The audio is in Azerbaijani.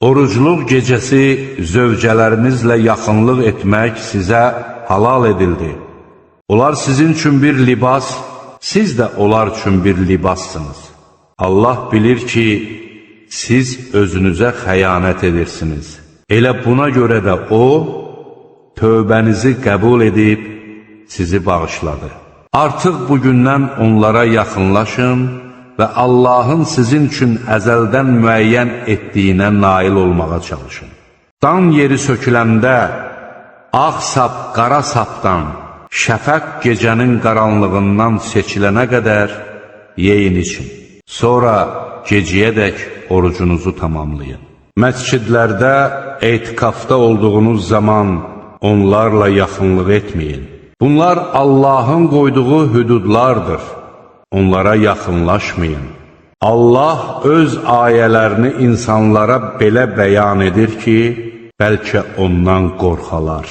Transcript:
Orucluq gecəsi zövcələrinizlə yaxınlıq etmək sizə halal edildi. Onlar sizin üçün bir libas, siz də onlar üçün bir libassınız. Allah bilir ki, siz özünüzə xəyanət edirsiniz. Elə buna görə də O, tövbənizi qəbul edib, sizi bağışladı. Artıq bugündən onlara yaxınlaşın və Allahın sizin üçün əzəldən müəyyən etdiyinə nail olmağa çalışın. Dan yeri söküləndə, ağ sap qara sapdan, şəfəq gecənin qaranlığından seçilənə qədər yeyin için. Sonra gecəyədək orucunuzu tamamlayın. Məscidlərdə etikafda olduğunuz zaman onlarla yaxınlıq etməyin. Bunlar Allahın qoyduğu hüdudlardır. Onlara yaxınlaşmayın. Allah öz ayələrini insanlara belə bəyan edir ki, bəlkə ondan qorxalar.